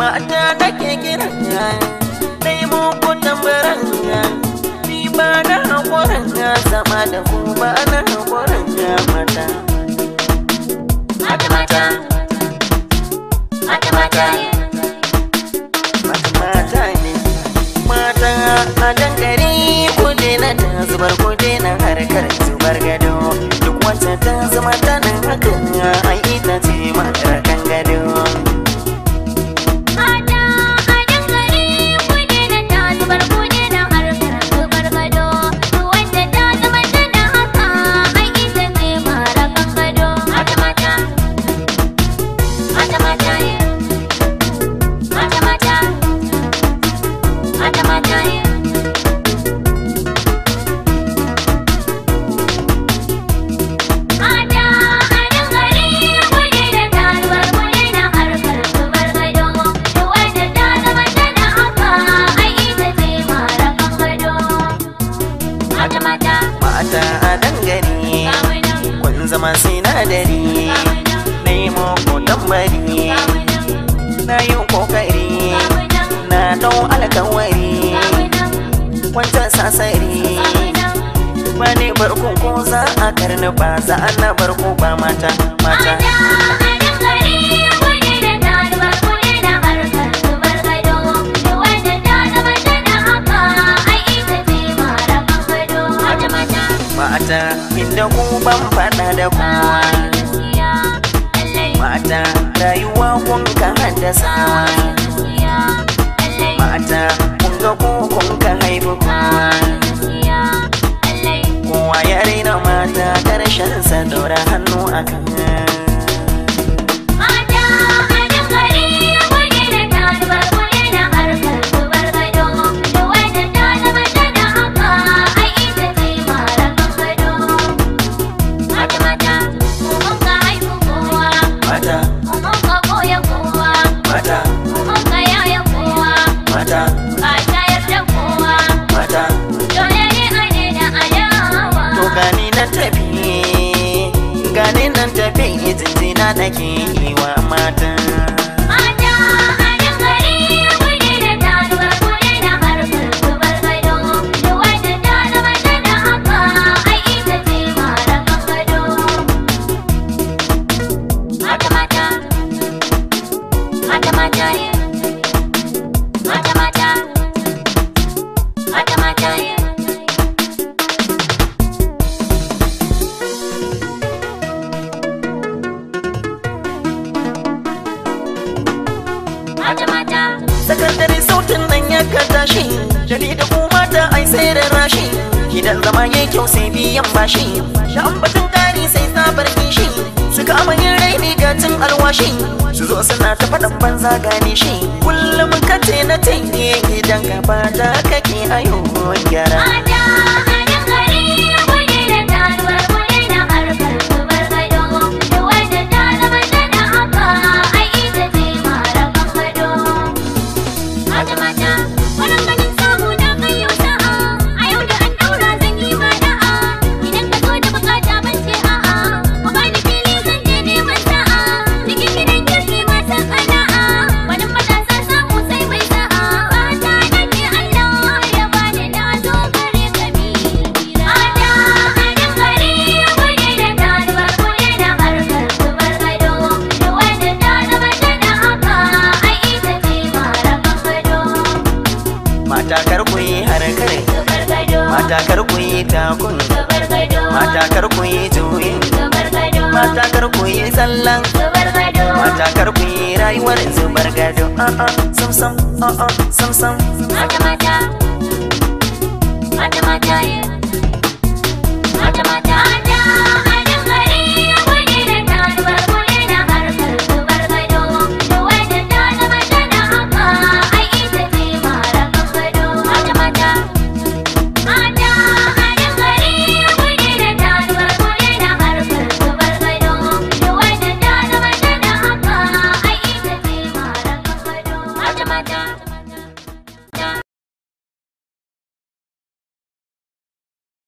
mata nake kiran dai muku tambaran ni ba na hakuran zama da ku ba na hakuran mata mata mata mata mata mata ne mata a dangare ku dena ta zubar ku dena harkar zubar gado duk wacce ta zama ta nan hakan ai ita ce matar kan gado mata a dangane kun zama sinadari nemo ko tambari na yi kokari na dau alkawari wancan sasari ba ne barko ko za a karni ba za a na barko ba mata mata mata inda ku ban fada da kowa mata rayuwa kun ka haddasa mata kun ga ku kun ka haifu kowa ya raina mata karshen sa daura hannu akan gani nan tafi jinjina nake yi wa mata mata a dangare kuɗi da taruwa kuɗi da harkar zubar gado da wadda ta zama tana haka ai ita ce mara kan gado mata mata mata mata mata mata mata mata sakandare sautin nan ya kada shi jarida ko mata ai sai da rashi gidan zama yayi kyau sai biyan bashi da ambatin kari sai sabar kishi suka amayin raini gatin alwashi su zo suna ta faɗan banza gane shi kullum kace na tanye gidan ka fata kake ayo gyara mata kar ku yi harkar mata kar ku yi takun mata kar ku yi juyin mata kar ku yi sallan mata kar ku yi rayuwar zubar gado sam sam sam sam mata mata mata mata